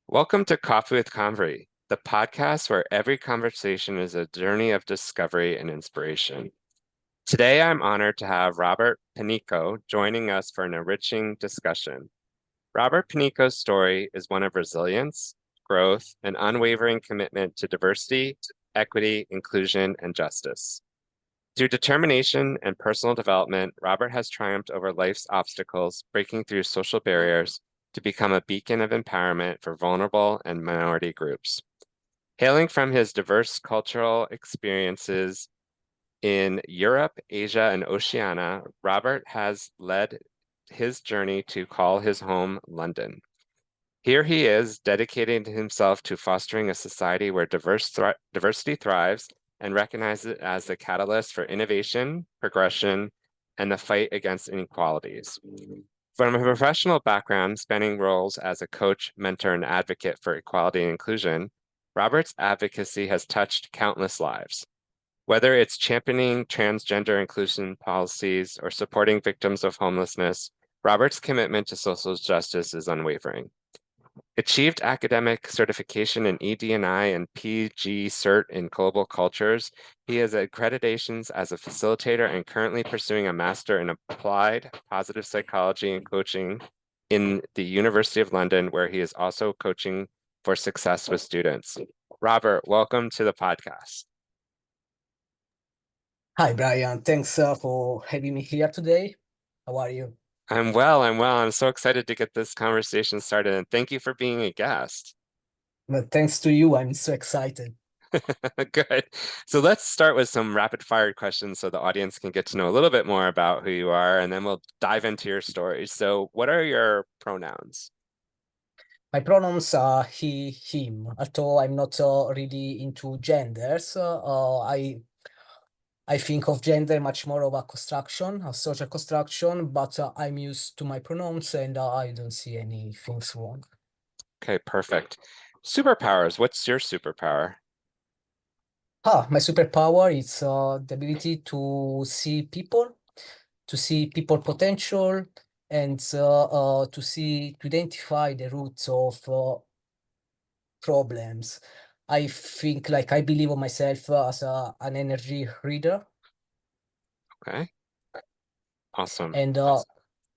Welcome to Coffee with Convery, the podcast where every conversation is a journey of discovery and inspiration. Today, I'm honored to have Robert Panico joining us for an enriching discussion. Robert Panico's story is one of resilience, growth, and unwavering commitment to diversity, equity, inclusion, and justice. Through determination and personal development, Robert has triumphed over life's obstacles, breaking through social barriers to become a beacon of empowerment for vulnerable and minority groups. Hailing from his diverse cultural experiences in Europe, Asia, and Oceania, Robert has led his journey to call his home London. Here he is, dedicating himself to fostering a society where diversity thrives and recognizes it as the catalyst for innovation, progression, and the fight against inequalities. From a professional background spanning roles as a coach, mentor, and advocate for equality and inclusion, Robert's advocacy has touched countless lives. Whether it's championing transgender inclusion policies or supporting victims of homelessness, Robert's commitment to social justice is unwavering. Achieved academic certification in ED&I and PG Cert in global cultures, he has accreditations as a facilitator and currently pursuing a master in applied positive psychology and coaching in the University of London, where he is also coaching for success with students. Robert, welcome to the podcast. Hi, Brian. Thanks for having me here today. How are you? I'm well. I'm so excited to get this conversation started, and thank you for being a guest. Well, thanks to you, I'm so excited. Good. So let's start with some rapid fire questions so the audience can get to know a little bit more about who you are, and then we'll dive into your story. So, what are your pronouns? My pronouns are he, him, although I'm not really into genders. I think of gender much more of a construction, a social construction, but I'm used to my pronouns and I don't see anything wrong. Okay, perfect. Superpowers. What's your superpower? My superpower is the ability to see people potential, and to identify the roots of problems. I think, like, I believe of myself as an energy reader, Okay, awesome. and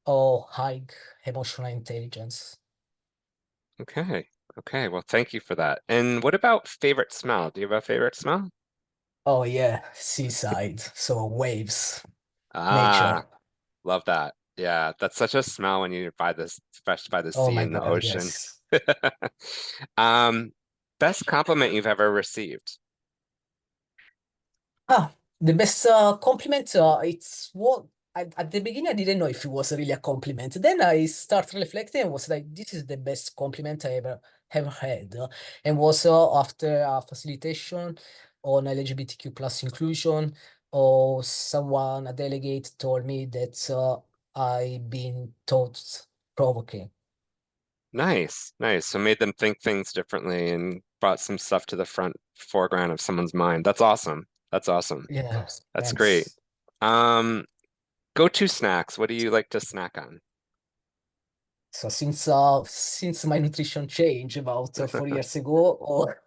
high emotional intelligence. Okay, okay. Well, thank you for that. And what about favorite smell? Do you have a favorite smell? Oh yeah, seaside, so waves, Ah, nature. love that. Yeah, that's such a smell when you're by this fresh by the Oh sea my and the God, ocean. yes. Um, best compliment you've ever received. Ah, the best compliment, it's what at the beginning I didn't know if it was really a compliment. Then I started reflecting and was like, this is the best compliment I ever had. And was after a facilitation on LGBTQ plus inclusion, or someone, a delegate, told me that I been thought provoking. Nice, nice. So made them think things differently and brought some stuff to the front foreground of someone's mind. That's awesome. That's awesome. Yeah, That's great. thanks. Um, Go-to snacks. What do you like to snack on? So since my nutrition changed about 4 years ago, or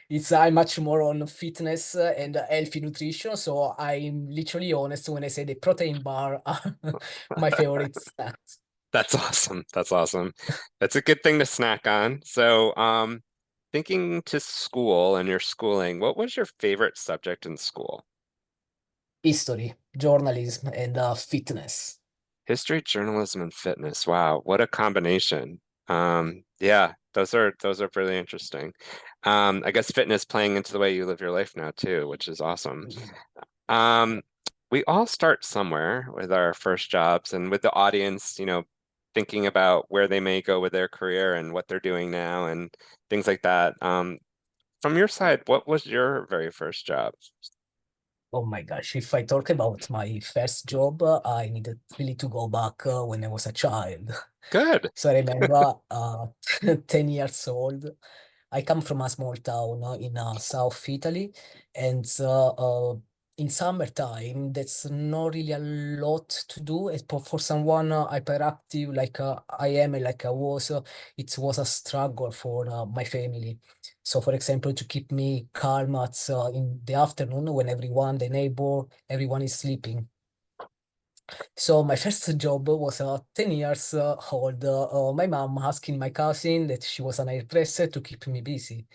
it's I'm much more on fitness and healthy nutrition. So I'm literally honest when I say the protein bar are my favorite snacks. That's awesome. That's awesome. That's a good thing to snack on. So, thinking to school and your schooling, what was your favorite subject in school? History, journalism, and fitness. History, journalism, and fitness. Wow, what a combination. Yeah, those are really interesting. I guess fitness playing into the way you live your life now too, which is awesome. Um, we all start somewhere with our first jobs and with the audience, thinking about where they may go with their career and what they're doing now and things like that. From your side, what was your very first job? Oh my gosh, if I talk about my first job, I needed really to go back when I was a child. Good. So I remember 10 years old. I come from a small town in South Italy, and in summertime, that's not really a lot to do. For someone hyperactive like I am and like I was, it was a struggle for my family. So, for example, to keep me calm at in the afternoon when everyone, the neighbor, everyone is sleeping. So my first job was 10 years old. My mom asking my cousin that she was an hairdresser to keep me busy.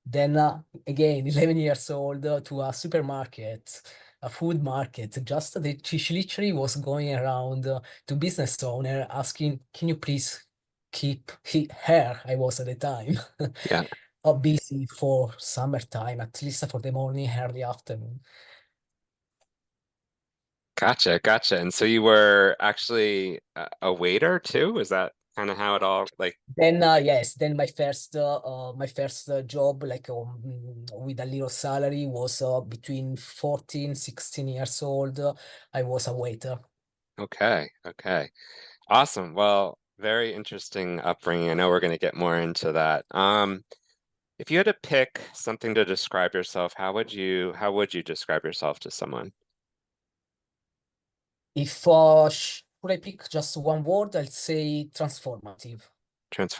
Then again, 11 years old to a supermarket, a food market. Just that she literally was going around to business owner asking, "Can you please keep her?" I was at the time Yeah. busy for summertime, at least for the morning, early afternoon. Gotcha, gotcha. And so you were actually a waiter too? Is that kind of how it all like, Then yes, then my first job like with a little salary was between 14, 16 years old. I was a waiter. okay, okay. Awesome. Well, very interesting upbringing. I know we're going to get more into that. If you had to pick something to describe yourself, how would you describe yourself to someone? If should I pick just one word, I'll say transformative.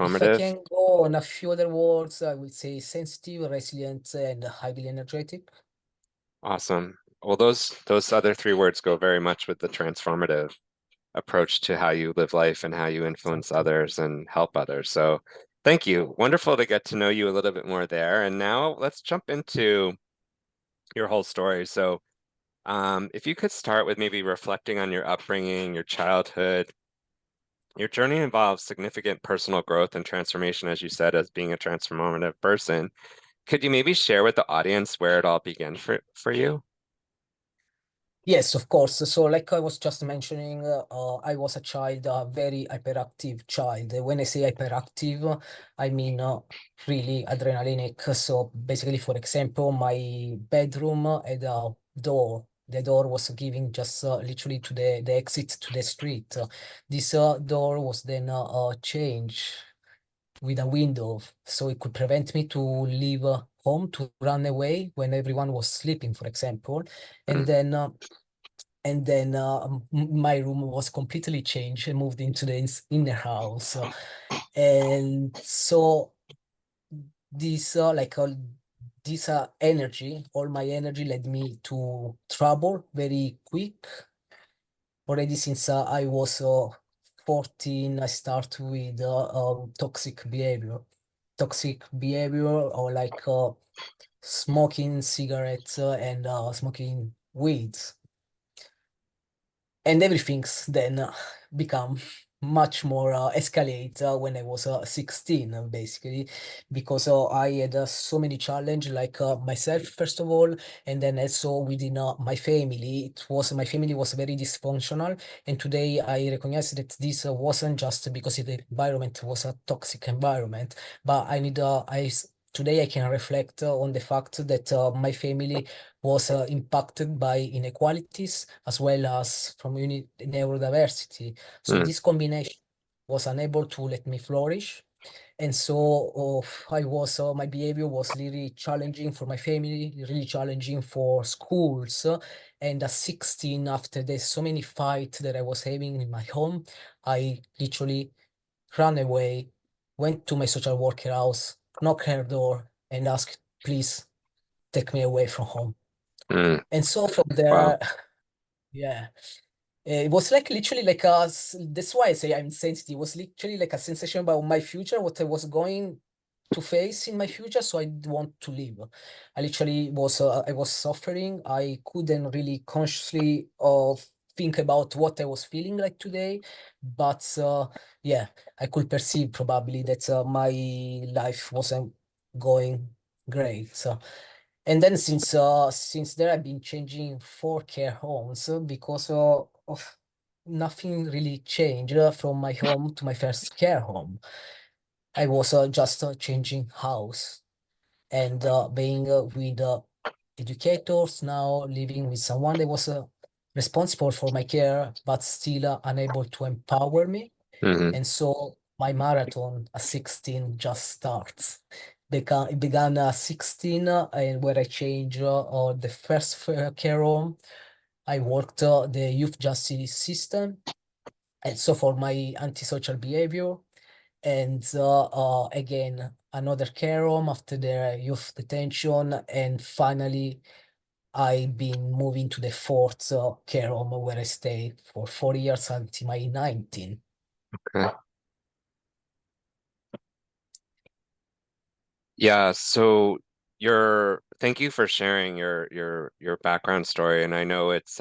If I Transformative? can go on a few other words, I will say sensitive, resilient, and highly energetic. Awesome. Well, those other three words go very much with the transformative approach to how you live life and how you influence Exactly. others and help others. So thank you. Wonderful to get to know you a little bit more there. And now let's jump into your whole story. So if you could start with maybe reflecting on your upbringing, your childhood. Your journey involves significant personal growth and transformation, as you said, as being a transformative person. Could you maybe share with the audience where it all began for you? Yes, of course. So, like I was just mentioning, I was a child, a very hyperactive child. When I say hyperactive, I mean really adrenalinic. So, basically, for example, my bedroom had a door. The door was giving just literally to the exit to the street. This door was then changed with a window, so it could prevent me to leave home to run away when everyone was sleeping, for example. And Mm, then my room was completely changed and moved into the inner house. And so this this energy, all my energy led me to trouble very quick. Already since I was 14, I start with toxic behavior. Toxic behavior or like smoking cigarettes and smoking weeds. And everything's then become much more escalate when I was 16, basically, because I had so many challenge like myself first of all, and then also within my family. It was my family was very dysfunctional, and today I recognize that this wasn't just because the environment was a toxic environment, but today I can reflect on the fact that my family was impacted by inequalities as well as from neurodiversity. So mm, this combination was unable to let me flourish. And so my behavior was really challenging for my family, really challenging for schools. And at 16, after there's so many fights that I was having in my home, I literally ran away, went to my social worker house, knocked her door, and asked, please take me away from home. mm. And so from Wow. there, yeah, it was like literally like that's why I say I'm sensitive. It was literally like a sensation about my future, what I was going to face in my future. So I want to live. I was suffering. I couldn't really consciously think about what I was feeling like today. But yeah, I could perceive probably that my life wasn't going great. So and then since there I've been changing four care homes because of nothing really changed from my home to my first care home. I was just changing house and being with educators now living with someone that was responsible for my care but still unable to empower me. Hmm. And so my marathon at 16 just starts. It began 16, and where I changed the first care home. I worked the youth justice system, and so for my antisocial behavior. And again, another care home after the youth detention. And finally, I've been moving to the fourth care home where I stay for 4 years until my 19. Okay. Yeah, so thank you for sharing your background story. And I know it's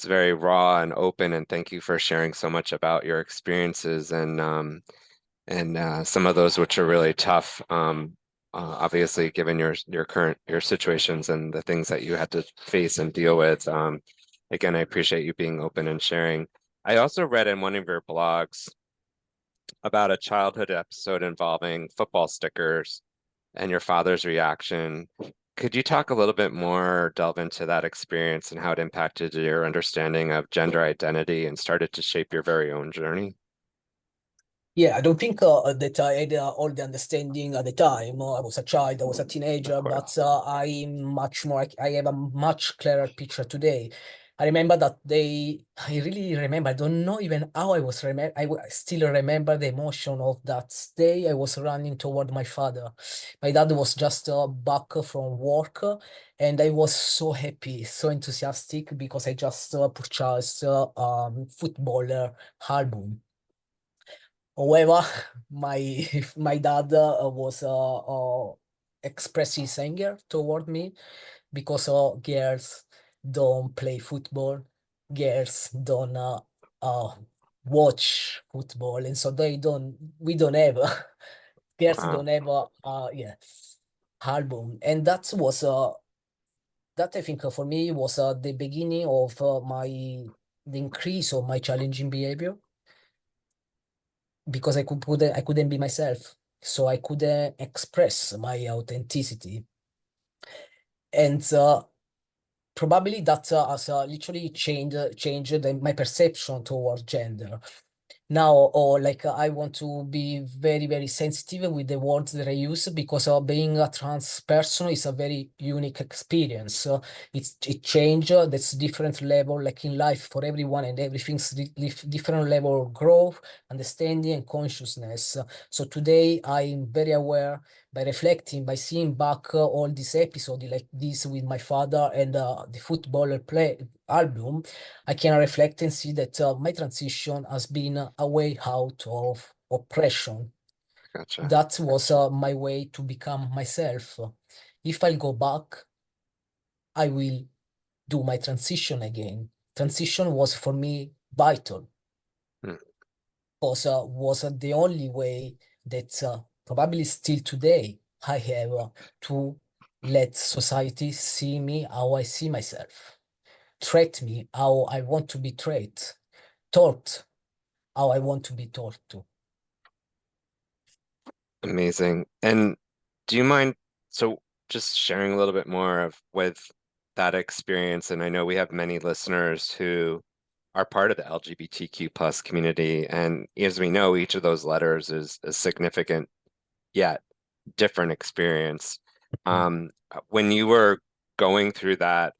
very raw and open, and thank you for sharing so much about your experiences and some of those which are really tough. Obviously, given your current your situations and the things that you had to face and deal with. Again, I appreciate you being open and sharing. I also read in one of your blogs about a childhood episode involving football stickers and your father's reaction. Could you talk a little bit more, delve into that experience and how it impacted your understanding of gender identity and started to shape your very own journey? Yeah, I don't think that I had all the understanding at the time. I was a child, I was a Of teenager, but course. I'm much more, I have a much clearer picture today. I remember that day, I really remember, I don't know even how I was remember, still remember the emotion of that day. I was running toward my father. My dad was just back from work, and I was so happy, so enthusiastic because I just purchased footballer album. However, my my dad was expressing his anger toward me because girls don't play football, girls don't uh, watch football, and so we don't have girls Wow. don't have yeah, album, and that I think for me was the beginning of the increase of my challenging behavior because I couldn't be myself, so I couldn't express my authenticity, and probably that has literally changed my perception toward gender. Now, or like I want to be very, very sensitive with the words that I use because being a trans person is a very unique experience. It change. That's different level, like in life for everyone, and everything's different level of growth, understanding, and consciousness. So today I'm very aware by reflecting, by seeing back all these episodes like this with my father and the footballer play album. I can reflect and see that my transition has been a way out of oppression. Gotcha. That was my way to become myself. If I go back, I will do my transition again. Transition was for me vital Hmm. because was the only way that probably still today I have to let society see me how I see myself, treat me how I want to be treated, taught how I want to be taught to. Amazing. And do you mind so just sharing a little bit more of with that experience? And I know we have many listeners who are part of the LGBTQ plus community. And as we know, each of those letters is a significant yet different experience. When you were going through that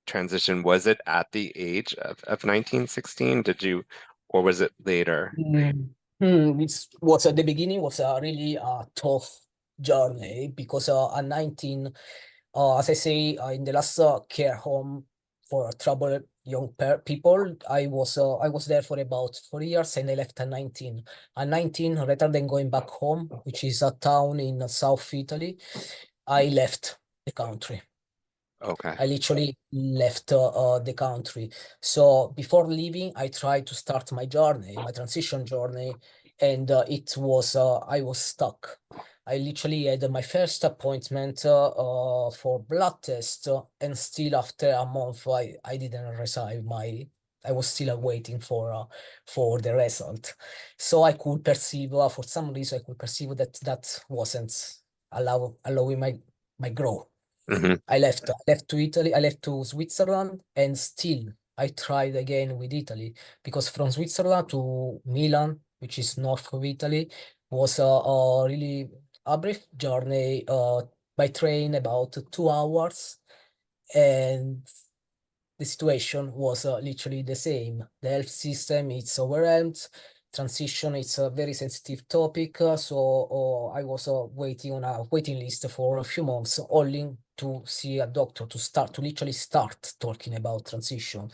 transition, was it at the age of 1916? Did you, or was it later? Mm. It was at the beginning was a really tough journey because at 19, as I say, in the last care home for troubled young people, I was there for about 4 years and I left at 19. At 19, rather than going back home, which is a town in South Italy, I left the country. Okay. I literally left the country. So before leaving, I tried to start my journey, my transition journey, and I was stuck. I literally had my first appointment for blood test, and still after a month, I didn't receive my. I was still waiting for the result. So I could perceive, for some reason, I could perceive that that wasn't allowing my growth. Hmm. I left to Italy, I left to Switzerland, and still I tried again with Italy because from Switzerland to Milan, which is north of Italy, Was a really a brief journey by train, about 2 hours, and the situation was literally the same. The health system is overwhelmed. Transition is a very sensitive topic, so I was waiting on a waiting list for a few months, only to see a doctor to literally start talking about transition.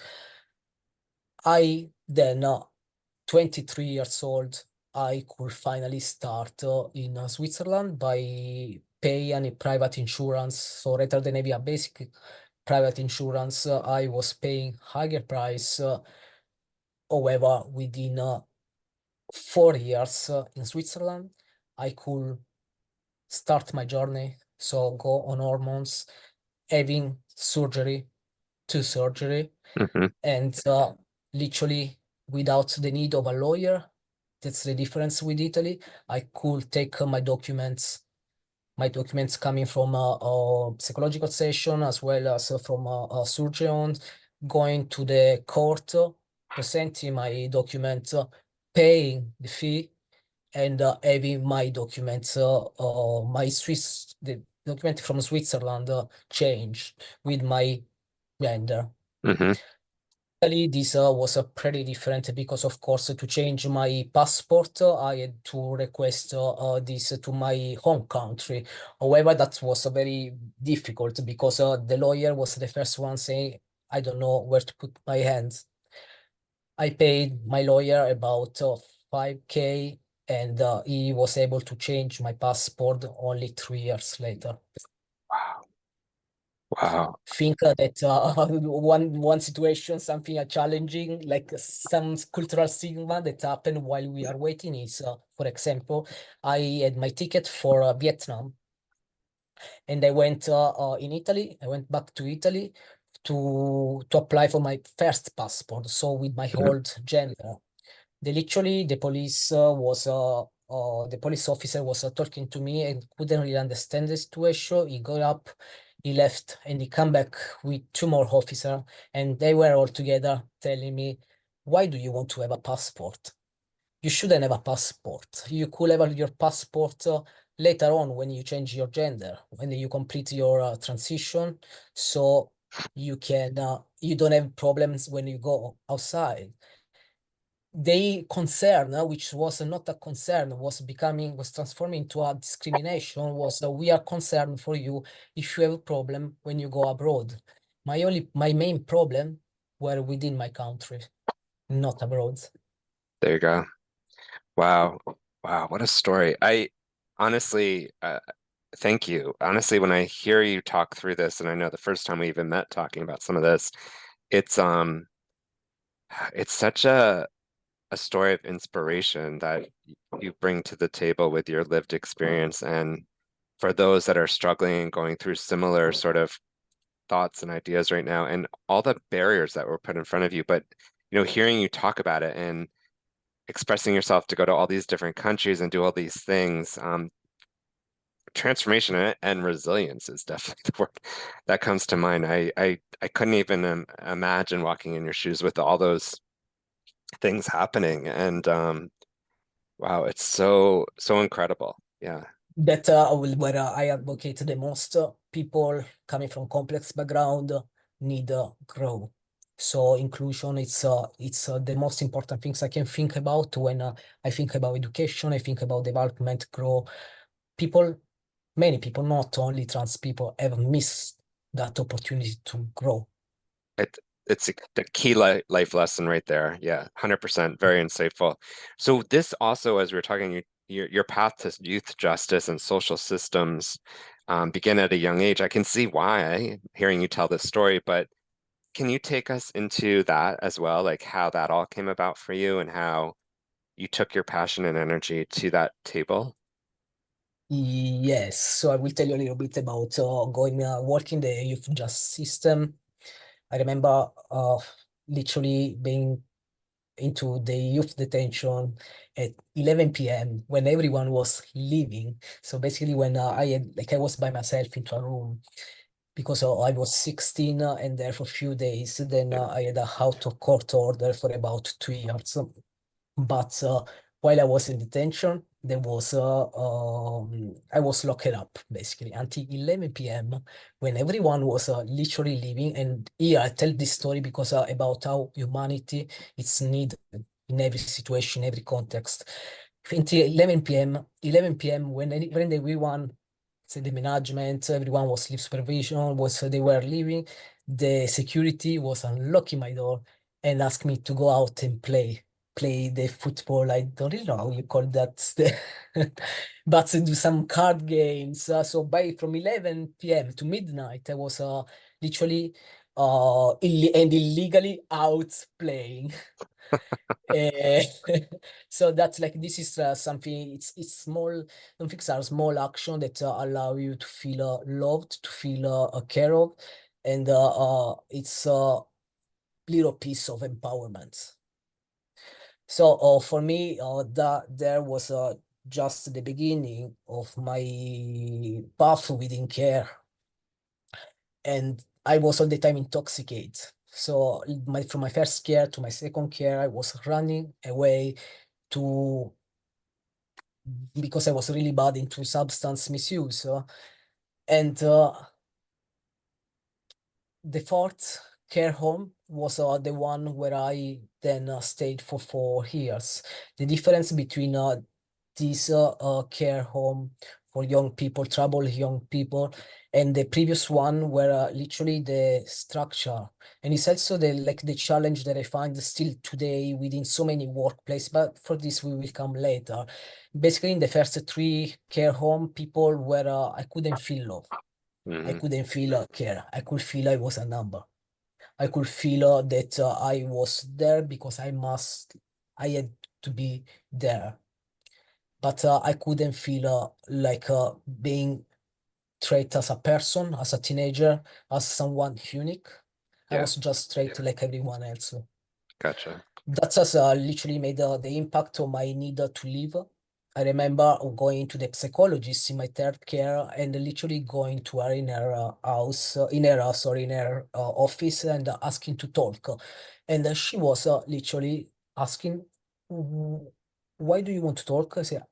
I then, 23 years old, I could finally start in Switzerland by paying a private insurance. So rather than having a basic private insurance, I was paying higher price. However, within 4 years in Switzerland, I could start my journey. So go on hormones, having surgery, to surgery, Hmm. and literally without the need of a lawyer. That's the difference with Italy. I could take my documents coming from a psychological session as well as from a surgeon, going to the court, presenting my documents, paying the fee, and having my documents, the document from Switzerland, changed with my gender. Hmm. Italy, this was pretty different because, of course, to change my passport, I had to request this to my home country. However, that was very difficult because the lawyer was the first one saying, I don't know where to put my hands. I paid my lawyer about 5K, and he was able to change my passport only 3 years later. Wow. Wow. Think that one situation, something challenging, like some cultural stigma that happened while we are waiting is, for example, I had my ticket for Vietnam, and I went in Italy. I went back to Italy to apply for my first passport, so with my Mhm. old gender. The police the police officer was talking to me and couldn't really understand the situation. He got up, he left, and he come back with two more officers, and they were all together telling me, "Why do you want to have a passport? You shouldn't have a passport. You could have your passport later on when you change your gender, when you complete your transition, so you don't have problems when you go outside." They concern, which was not a concern, was transforming into a discrimination, was we are concerned for you if you have a problem when you go abroad. My main problem were within my country, not abroad. There you go. Wow. Wow. What a story. I honestly, thank you. Honestly, when I hear you talk through this, and I know the first time we even met talking about some of this, it's it's such a story of inspiration that you bring to the table with your lived experience. And for those that are struggling and going through similar sort of thoughts and ideas right now, and all the barriers that were put in front of you, but hearing you talk about it and expressing yourself to go to all these different countries and do all these things, transformation and resilience is definitely the word that comes to mind. I couldn't even imagine walking in your shoes with all those things happening, and wow, it's so incredible. Yeah. That where I advocate the most. People coming from complex background need grow. So inclusion, it's the most important things I can think about when I think about education. I think about development, grow. People, many people, not only trans people, have missed that opportunity to grow. It it's the key life lesson right there. Yeah, 100%, very insightful. So this also, as we were talking, your path to youth justice and social systems begin at a young age. I can see why, hearing you tell this story, but can you take us into that as well, like how that all came about for you and how you took your passion and energy to that table? Yes, so I will tell you a little bit about going working the youth justice system. I remember literally being into the youth detention at 11 p.m. when everyone was leaving. So basically, when I was by myself into a room because I was 16 and there for a few days. Then I had a out of court order for about 2 years. But while I was in detention, I was locked up basically until 11 p.m. when everyone was literally leaving. And here I tell this story because about how humanity is needed in every situation, every context. Until 11 p.m., 11 p.m. when everyone, say the management, everyone was sleep supervision, they were leaving, the security was unlocking my door and asked me to go out and play the football. I don't really know how you call that, but to do some card games. So from 11 p.m. to midnight, I was literally and illegally out playing. Eh, so that's like this is something. It's small. Some things are small action that allow you to feel loved, to feel care of, and it's a little piece of empowerment. So for me, that there was just the beginning of my path within care, and I was all the time intoxicated. So from my first care to my second care, I was running away to because I was really bad into substance misuse, and the fourth care home was the one where I then stayed for 4 years. The difference between this care home for young people, troubled young people, and the previous one were literally the structure. And it's also the challenge that I find still today within so many workplaces, but for this we will come later. Basically, in the first three care home, people were I couldn't feel love. I Hmm. couldn't feel care. I could feel I was a number. I could feel that I was there because I had to be there. But I couldn't feel like being treated as a person, as a teenager, as someone unique. I Yeah, was just treated like everyone else. gotcha. That has literally made the impact on my need to live. I remember going to the psychologist in my third care and literally going to her in her house, in her office and asking to talk. And she was literally asking, Why do you want to talk?" I said,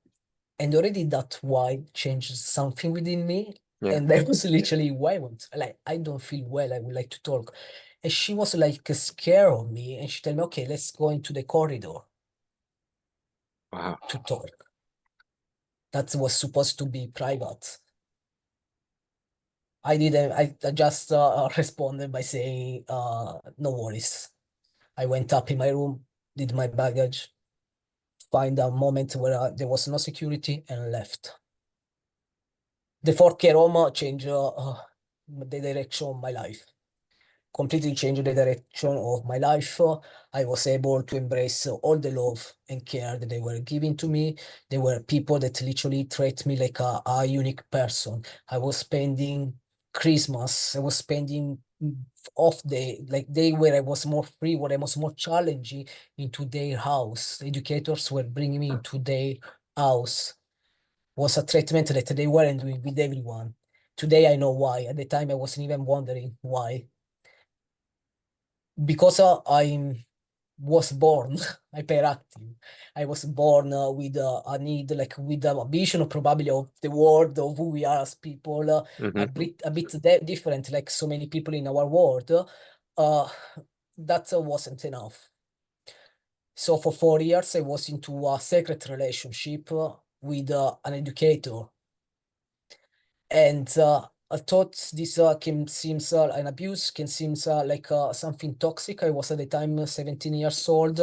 and already that why changed something within me. Yeah. And that was literally why I want, like, I don't feel well. I would like to talk. And she was like scared of me. And she told me, okay, let's go into the corridor Wow. to talk. That was supposed to be private. I didn't, I just responded by saying, no worries. I went up in my room, did my baggage, find a moment where there was no security and left. The fourth care home changed the direction of my life. Completely changed the direction of my life. I was able to embrace all the love and care that they were giving to me. They were people that literally treat me like a unique person. I was spending Christmas, I was spending off day, like day where I was more free, where I was more challenging into their house. Educators were bringing me into their house. Was a treatment that they weren't doing with everyone. Today I know why. At the time I wasn't even wondering why. Because I was born hyperactive. I was born with a need, like with a vision probably of the world, of who we are as people, Hmm. a bit different, like so many people in our world. Uh, that wasn't enough. So for 4 years, I was into a secret relationship with an educator. And I thought this can seems an abuse, can seems like something toxic. I was at the time 17 years old.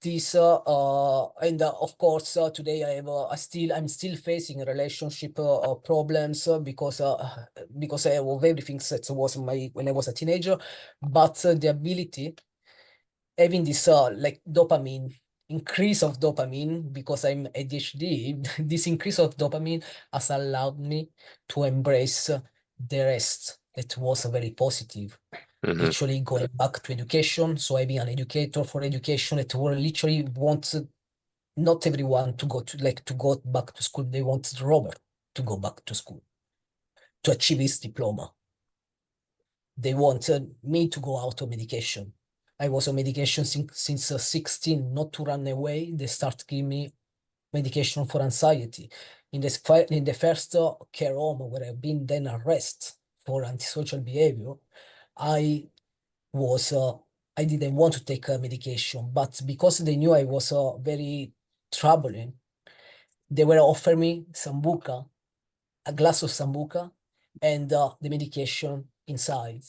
This and of course today I'm still facing relationship problems because of everything that was my when I was a teenager. But the ability having this like dopamine increase of dopamine because I'm ADHD, this increase of dopamine has allowed me to embrace the rest that was very positive. Hmm. Literally going back to education, so having an educator for education that will literally wants not everyone to go to go back to school. They want Robert to go back to school to achieve his diploma. They wanted me to go out of medication. I was on medication since 16, not to run away. They start giving me medication for anxiety. In the first care home where I've been then arrested for antisocial behavior, I was I didn't want to take medication, but because they knew I was very troubling, they were offering me sambuca, a glass of sambuca, and the medication inside.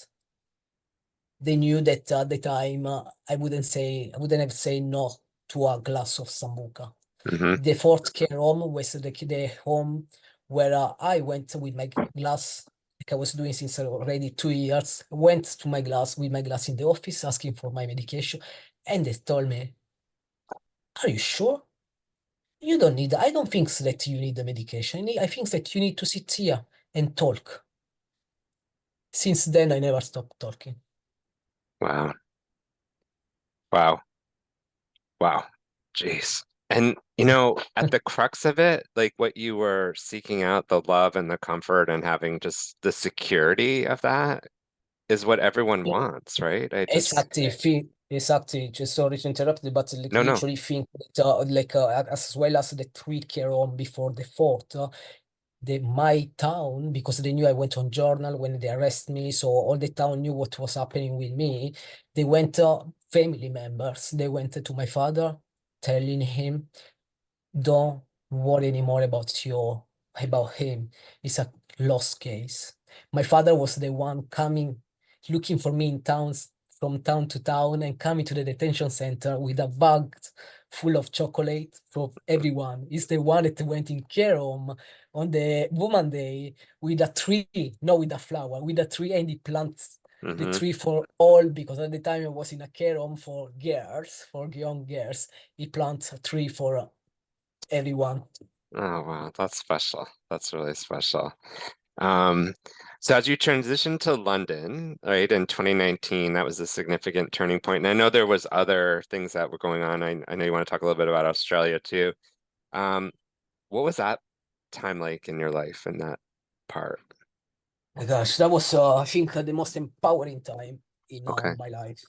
They knew that at the time I wouldn't have said no to a glass of sambuca. Hmm. The fourth care home was the home where I went with my glass, like I was doing since already 2 years. Went to my glass with my glass in the office, asking for my medication, and they told me, "Are you sure? You don't need. I don't think that you need the medication. I think that you need to sit here and talk." Since then, I never stopped talking. Wow. Wow. Wow. Jeez. And you know, at the crux of it, like what you were seeking out, the love and the comfort and having just the security of that is what everyone wants, right? I just, Exactly, exactly. Just sorry to interrupt you, but like no, no. literally think that as well as the three care home before the fourth, my town, because they knew I went on journal when they arrest me, so all the town knew what was happening with me. They went family members. They went to my father, telling him, "Don't worry anymore about him. It's a lost case." My father was the one coming, looking for me in towns, from town to town, and coming to the detention center with a bag full of chocolate for everyone. He's the one that went in care home on the Woman Day with a tree, not with a flower, with a tree, and he plants the Hmm. tree for all, because at the time I was in a care home for girls, for young girls. He plants a tree for everyone. Oh, wow. That's special. That's really special. Um, so as you transitioned to London, right, in 2019, that was a significant turning point. And I know there was other things that were going on. I know you want to talk a little bit about Australia too. Um, what was that time like in your life in that part? My gosh, that was, I think, the most empowering time in Okay. my life.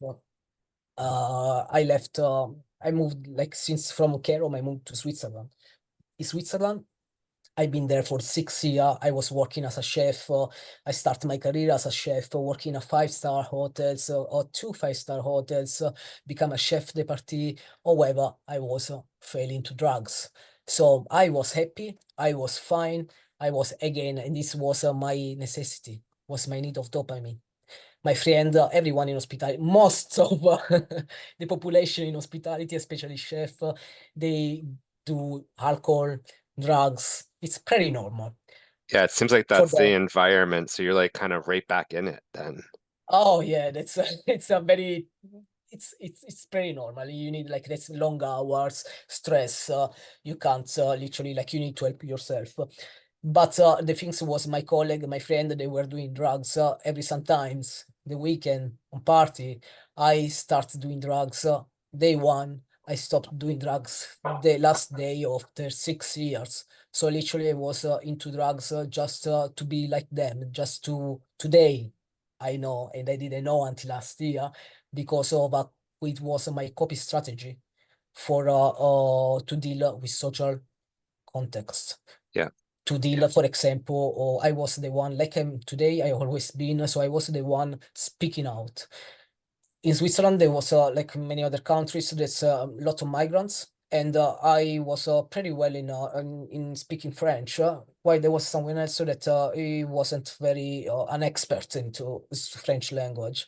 I left, I moved, like, since from Cairo, I moved to Switzerland. In Switzerland, I've been there for 6 years. I was working as a chef. I started my career as a chef, working in a five-star hotels or two five-star hotels, become a chef de partie. However, I was failing to drugs. So I was happy. I was fine. I was again, and this was my necessity, was my need of dopamine. My friend, everyone in hospitality, most of the population in hospitality, especially chef, they do alcohol, drugs. It's pretty normal Yeah, it seems like for that's the them. environment. So you're like kind of right back in it then. Oh yeah, that's it's a very it's pretty normal. You need like that's long hours, stress. You can't literally like you need to help yourself. But the things was my colleague, my friend, they were doing drugs every sometimes the weekend on party. I started doing drugs day one. I stopped doing drugs the last day after 6 years. So literally I was into drugs just to be like them, just to today. I know, and I didn't know until last year because of that. It was my copy strategy for to deal with social context. Yeah. To deal, for example, I was the one like today. I always been, so I was the one speaking out. In Switzerland, there was like many other countries, there's a lot of migrants, and I was pretty well in speaking French. While there was someone else that he wasn't very an expert into French language.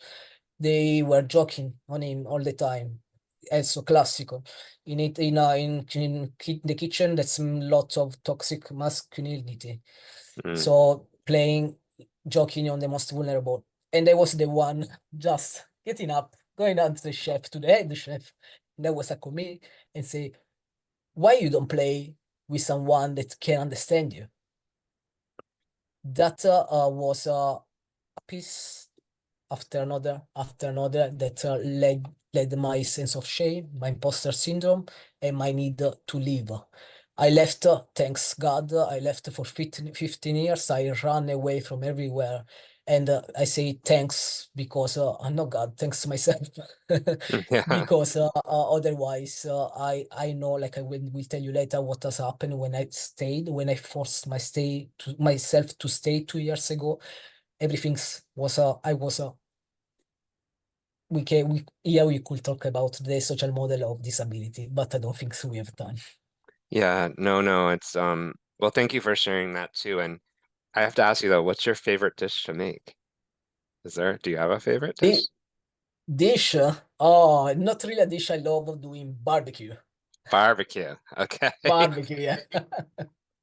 They were joking on him all the time. Also classical. In the kitchen, there's lots of toxic masculinity. Mm. So playing, joking on the most vulnerable. And I was the one just getting up, going out to the chef, to the head chef, and that was a me and say, why you don't play with someone that can understand you? That was a piece after another that led my sense of shame, my imposter syndrome, and my need to live. I left, thanks God, I left for 15 years. I ran away from everywhere. And I say thanks because I'm not God, thanks to myself. Yeah. Because otherwise, I know, like I will tell you later what has happened when I stayed, when I forced myself to stay 2 years ago. Everything's was I was we could talk about the social model of disability, but I don't think so we have time. Yeah, no, it's well, thank you for sharing that too. And I have to ask you though, what's your favorite dish to make? Do you have a favorite The dish? dish, oh, not really a dish. I love doing barbecue. Barbecue. Okay. Barbecue, yeah.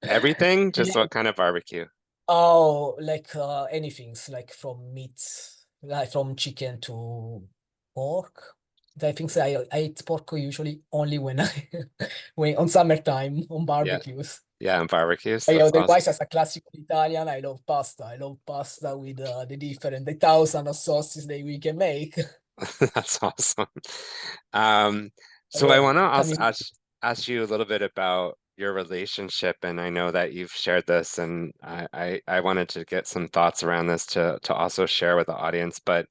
Everything? Just Yeah. what kind of barbecue? Oh, like anything's like from meat, like from chicken to pork. I think so. I eat pork usually only when I when on summertime on Yeah. barbecues. Yeah, and barbecues. That's awesome. Otherwise, as a classical Italian, I love pasta. I love pasta with the thousand of sauces that we can make. That's awesome. Um, so I Yeah, want to can ask, you? ask you a little bit about your relationship, and I know that you've shared this, and I wanted to get some thoughts around this to also share with the audience. But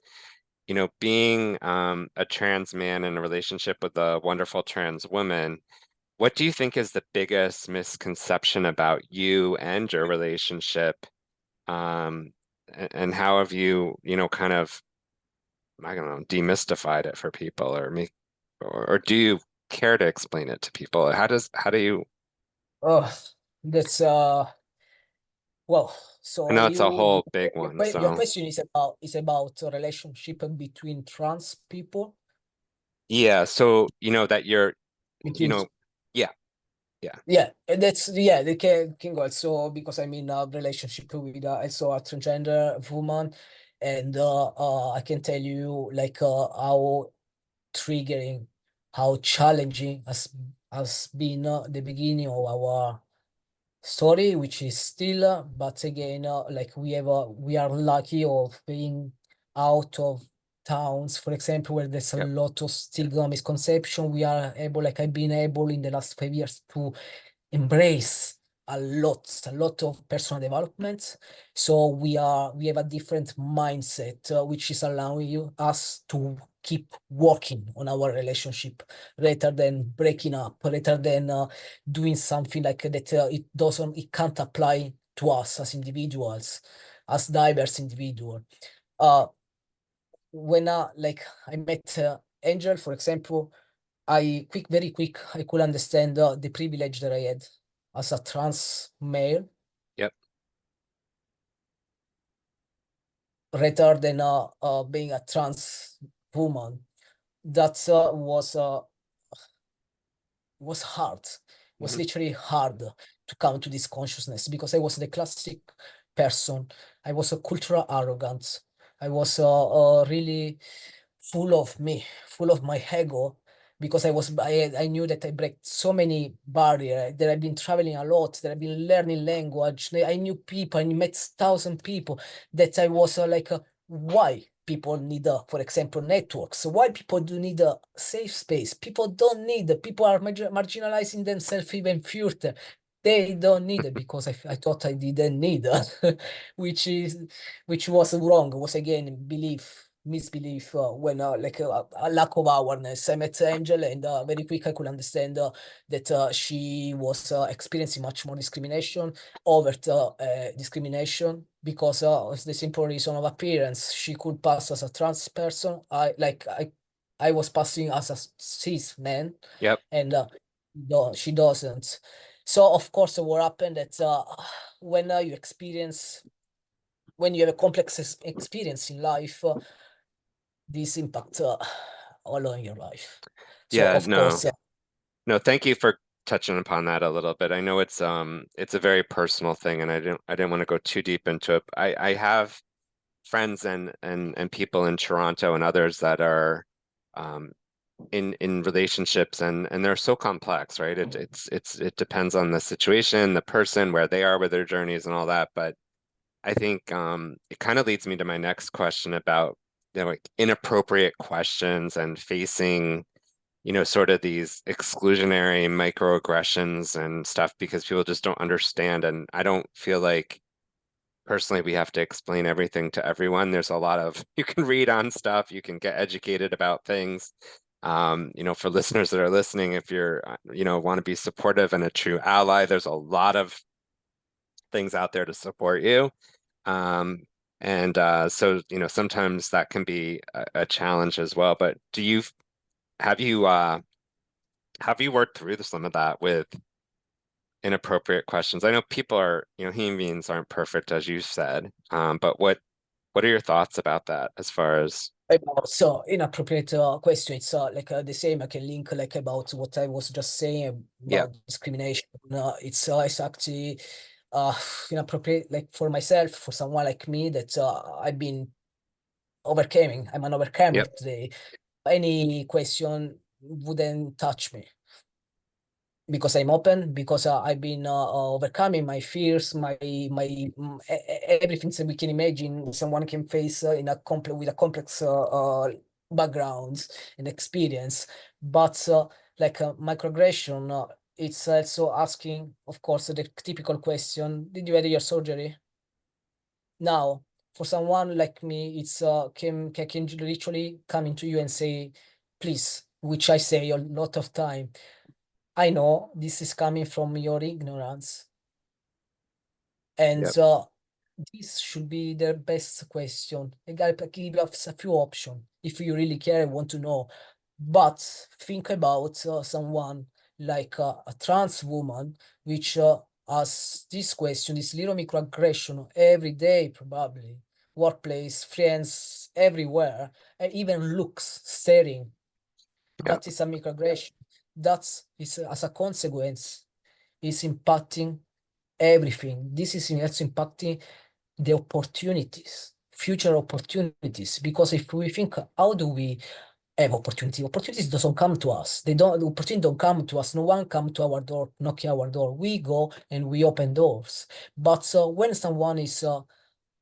being a trans man in a relationship with a wonderful trans woman, what do you think is the biggest misconception about you and your relationship? And how have you, kind of, I don't know, demystified it for people or do you care to explain it to people? How do you, Oh, that's well. I So know it's a you whole big one, your so question is about a relationship between trans people yeah, so that you're, you between know, yeah, yeah, yeah, and that's yeah, they can go also because I'm in a relationship with also a transgender woman, and I can tell you like how triggering, how challenging has been the beginning of our story, which is still, but again, like we are lucky of being out of towns, for example, where there's a yep, lot of stigma, misconception. We are able, like I've been able in the last 5 years to embrace a lot of personal development. So we have a different mindset, which is allowing us to keep working on our relationship rather than breaking up, rather than doing something like that. It can't apply to us as individuals, as diverse individual. Uh, when like I met Angel, for example, very quick, I could understand the privilege that I had as a trans male yep, rather than being a trans woman. That was hard, was mhm, literally hard to come to this consciousness because I was the classic person. I was a cultural arrogant. I was really full of me, full of my ego, because I knew that I break so many barriers, that I've been traveling a lot, that I've been learning language. I knew people, I met 1,000 people, that I was why people need, for example, networks. Why people do need a safe space? People don't need it. People are marginalizing themselves even further. They don't need it because I thought I didn't need it, which was wrong. Was again misbelief when like a lack of awareness. I met Angel and very quick I could understand that she was experiencing much more discrimination, overt discrimination because of the simple reason of appearance. She could pass as a trans person. I was passing as a cis man, yep, and no, she doesn't. So of course, what happened that when when you have a complex experience in life, this impact all on your life. So yeah, of no, course, no, thank you for touching upon that a little bit. I know it's a very personal thing, and I didn't want to go too deep into it. I have friends and people in Toronto and others that are um, in relationships and they're so complex, right? It depends on the situation, the person, where they are with their journeys and all that. But I think it kind of leads me to my next question about like inappropriate questions and facing sort of these exclusionary microaggressions and stuff because people just don't understand. And I don't feel like personally, we have to explain everything to everyone. There's a lot of, you can read on stuff, you can get educated about things. For listeners that are listening, if you're, want to be supportive and a true ally, there's a lot of things out there to support you. Um, so sometimes that can be a challenge as well. But have you, uh, have you worked through some of that with inappropriate questions? I know people are, human beings aren't perfect, as you said. But what are your thoughts about that as far as, So inappropriate question. It's like the same. I can link like about what I was just saying yeah, about discrimination. It's actually uh inappropriate, like for myself, for someone like me that I've been overcoming. I'm an overcomer yep, today. Any question wouldn't touch me because I'm open, because I've been overcoming my fears, everything that we can imagine someone can face in a complex with a complex background and experience. But like microaggression, it's also asking, of course, the typical question: Did you have your surgery? Now, for someone like me, it's can literally come into you and say, please, which I say a lot of time. I know this is coming from your ignorance, and yep, this should be the best question. I gotta give us a few options if you really care and want to know. But think about someone like a trans woman, which has this question, this little microaggression every day, probably workplace, friends, everywhere, and even looks, staring. yep, That is a microaggression. That is as a consequence is impacting everything. This is also impacting the opportunities, future opportunities. Because if we think, how do we have opportunity? Opportunities doesn't come to us. They don't. Opportunity don't come to us. No one come to our door, knock our door. We go and we open doors. But when someone is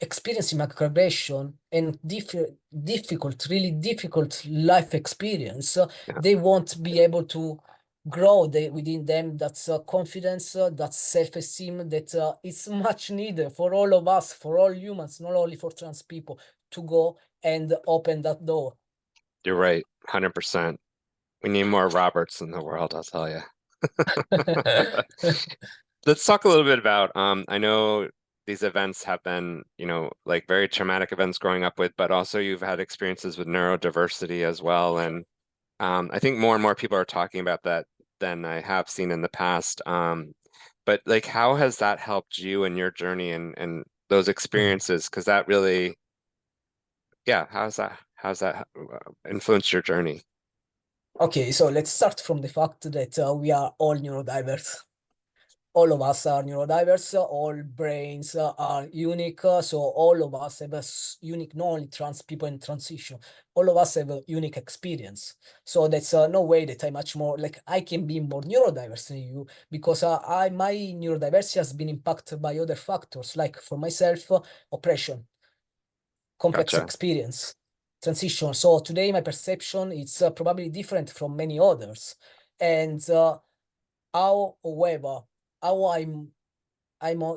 experiencing microaggression and difficult, really difficult life experience, yeah. they won't be able to grow within them. That's confidence, that's self-esteem that is much needed for all of us, for all humans, not only for trans people, to go and open that door. You're right, 100%. We need more Roberts in the world, I'll tell you. Let's talk a little bit about, I know these events have been, like very traumatic events growing up with, but also you've had experiences with neurodiversity as well. And I think more and more people are talking about that than I have seen in the past. But like, how has that helped you in your journey and those experiences? Because that really, yeah, how's that influenced your journey? Okay, so let's start from the fact that we are all neurodiverse. All of us are neurodiverse, all brains are unique, so all of us have a unique, not only trans people in transition, all of us have a unique experience. So that's no way that I'm much more, like I can be more neurodiverse than you, because my neurodiversity has been impacted by other factors, like for myself, oppression, complex Gotcha. experience, transition. So today my perception is probably different from many others. And however, how I'm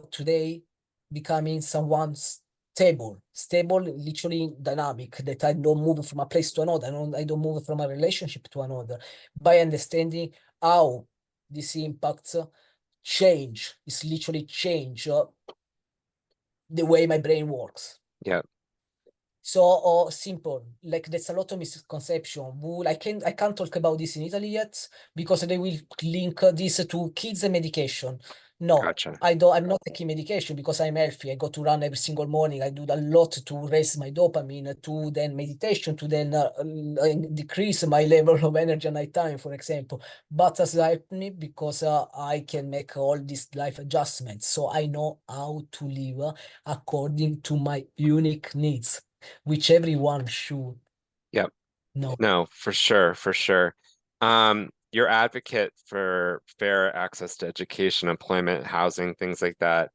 today becoming someone stable, literally dynamic, that I don't move from a place to another. I don't move from a relationship to another. By understanding how this impacts change, is literally change the way my brain works. Yeah, So simple, like there's a lot of misconception. I can't talk about this in Italy yet because they will link this to kids and medication. No, gotcha. I don't. I'm not taking medication because I'm healthy. I go to run every single morning. I do a lot to raise my dopamine, to then meditation, to then decrease my level of energy at night time, for example. But has helped me because I can make all these life adjustments, so I know how to live according to my unique needs, which everyone should Yep. know. No, for sure, for sure. Your advocate for fair access to education, employment, housing, things like that.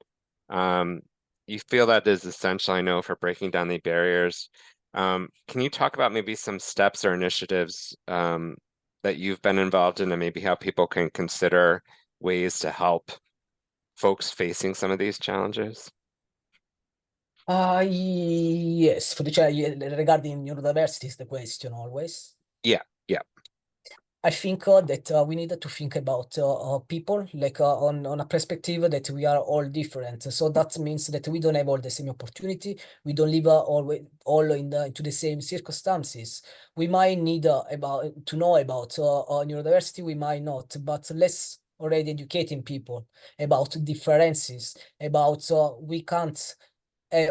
Um, you feel that is essential, I know, for breaking down the barriers. Can you talk about maybe some steps or initiatives that you've been involved in and maybe how people can consider ways to help folks facing some of these challenges? Yes, regarding neurodiversity is the question always. Yeah, yeah, I think that we need to think about people like on a perspective that we are all different. So that means that we don't have all the same opportunity. We don't live all into the same circumstances. We might need about to know about neurodiversity. We might not, but let's already educating people about differences. About we can't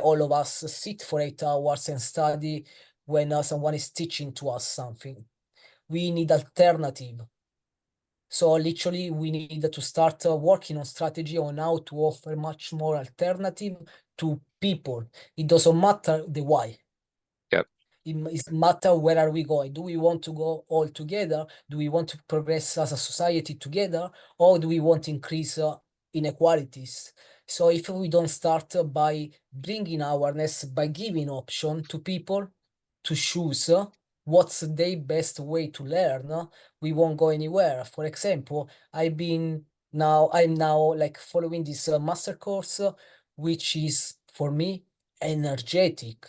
all of us sit for 8 hours and study when someone is teaching to us something. We need alternative. So literally, we need to start working on strategy on how to offer much more alternative to people. It doesn't matter the why. yep, It matter where are we going. Do we want to go all together? Do we want to progress as a society together? Or do we want to increase inequalities? So if we don't start by bringing awareness, by giving option to people to choose what's their best way to learn, we won't go anywhere. For example, I'm now like following this master course, which is for me energetic.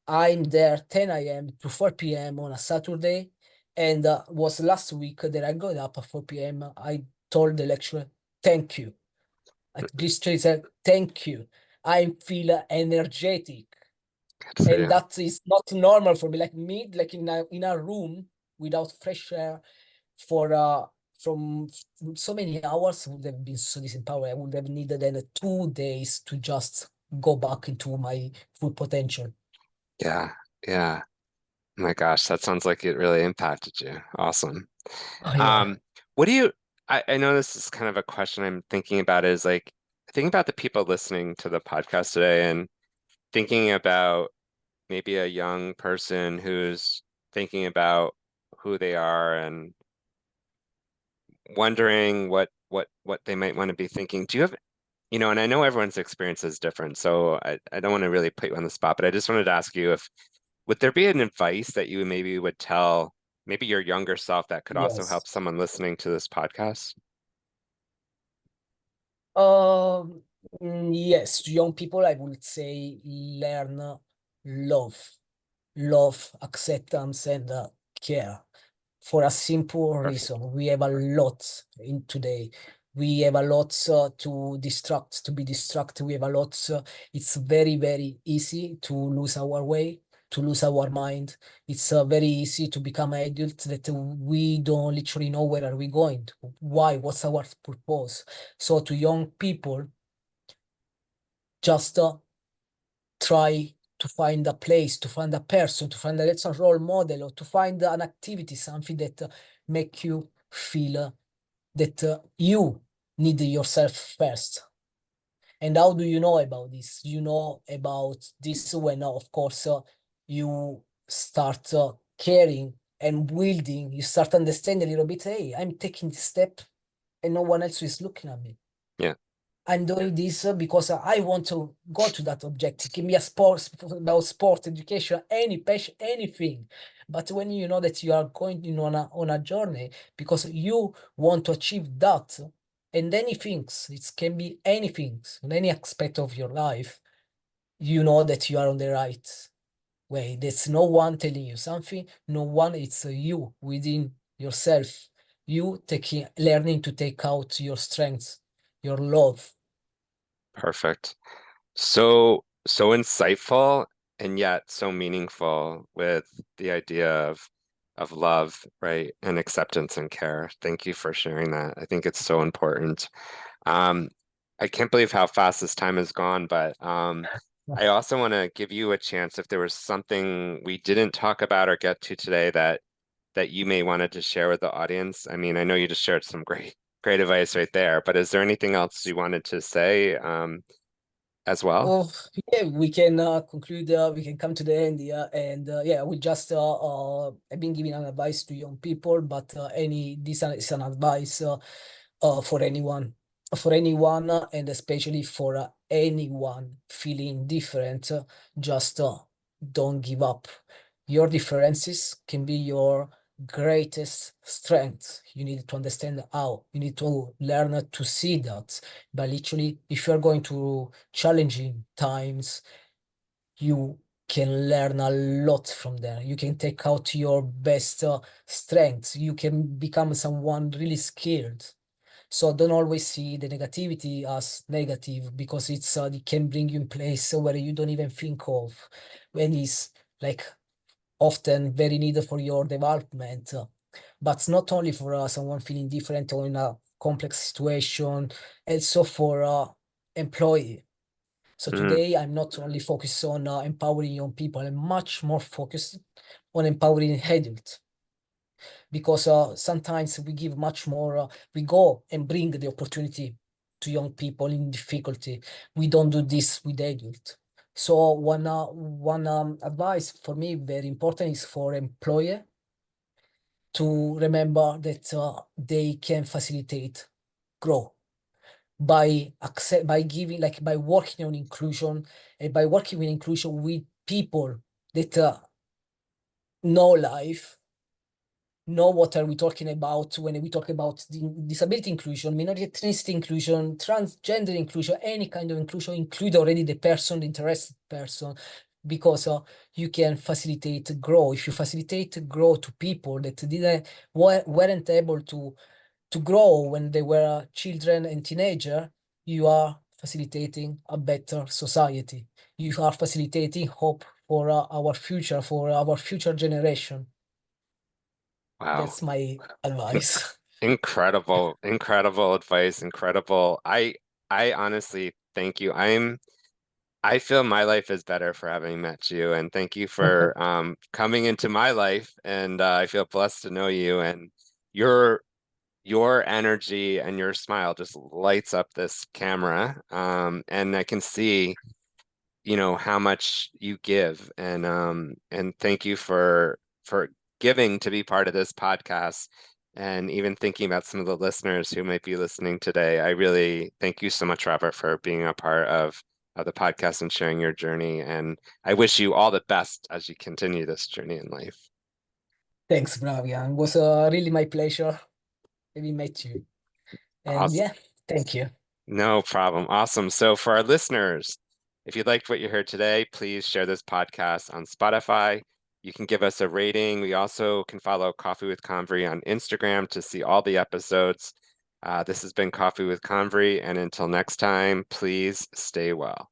I'm there 10 a.m. to 4 p.m. on a Saturday, and was last week that I got up at 4 p.m. I told the lecturer, "Thank you." I literally said, "Thank you." I feel energetic, good for and you. that is not normal for me. Like me, like in a room without fresh air for from so many hours would have been so disempowered. I would have needed then 2 days to just go back into my full potential. Yeah, yeah. My gosh, that sounds like it really impacted you. Awesome. Oh yeah. Um, what do you, I know this is kind of a question I'm thinking about is like, thinking about the people listening to the podcast today and thinking about maybe a young person who's thinking about who they are and wondering what they might want to be thinking. Do you have, and I know everyone's experience is different, so I don't want to really put you on the spot, but I just wanted to ask you if would there be an advice that you maybe would tell maybe your younger self that could also Yes. help someone listening to this podcast? Um, yes, to young people, I would say learn love, love, acceptance, and care. For a simple Perfect. reason, we have a lot in today. We have a lot to be distracted. We have a lot. It's very, very easy to lose our way, to lose our mind. It's very easy to become adult that we don't literally know where are we going, why, what's our purpose. So to young people, just try to find a place, to find a person, to find a let's say, role model, or to find an activity, something that make you feel that you need yourself first. And how do you know about this? You know about this when, of course, you start caring and building, you start understanding a little bit, hey, I'm taking this step and no one else is looking at me. Yeah, I'm doing this because I want to go to that objective. Give me a sport about sport, education, any passion, anything. But when you know that you are going on a journey because you want to achieve that, and anything, it can be anything in any aspect of your life, you know that you are on the right way. There's no one telling you something, no one, it's you within yourself. You learning to take out your strengths, your love. perfect. So insightful and yet so meaningful with the idea of love, right? And acceptance and care. Thank you for sharing that. I think it's so important. Um, I can't believe how fast this time has gone, but I also want to give you a chance if there was something we didn't talk about or get to today that you may wanted to share with the audience. I mean, I know you just shared some great advice right there, but is there anything else you wanted to say as well? Oh, yeah, we can conclude, we can come to the end here. And yeah, we just, I've been giving an advice to young people, but this is an advice for anyone, and especially for anyone feeling different. Just don't give up. Your differences can be your greatest strength. You need to understand how. You need to learn to see that. But literally, if you're going to challenging times, you can learn a lot from there. You can take out your best strengths. You can become someone really skilled. So don't always see the negativity as negative because it can bring you in place where you don't even think of when it's like often very needed for your development. But not only for someone feeling different or in a complex situation, also for employee. So Mm, today I'm not only focused on empowering young people, I'm much more focused on empowering adults because sometimes we give much more, we go and bring the opportunity to young people in difficulty. We don't do this with adults. So one advice for me very important is for employer to remember that they can facilitate growth by giving like by working on inclusion and by working with inclusion with people that know life, know what are we talking about when we talk about the disability inclusion, minority ethnicity inclusion, transgender inclusion, any kind of inclusion, include already the person, the interested person, because you can facilitate grow. If you facilitate grow to people that didn't weren't able to grow when they were children and teenager, you are facilitating a better society. You are facilitating hope for our future generation. wow. That's my advice. Incredible, incredible advice, incredible. I honestly thank you. I feel my life is better for having met you, and thank you for coming into my life, and I feel blessed to know you, and your your energy and your smile just lights up this camera, and I can see, how much you give, and thank you for giving to be part of this podcast, and even thinking about some of the listeners who might be listening today. I really thank you so much, Robert, for being a part of the podcast and sharing your journey, and I wish you all the best as you continue this journey in life. Thanks, Bravian. It was really my pleasure having met you. And Awesome. yeah, thank you. No problem. Awesome. So for our listeners, if you liked what you heard today, please share this podcast on Spotify. You can give us a rating. We also can follow Coffee with Convery on Instagram to see all the episodes. This has been Coffee with Convery, and until next time, please stay well.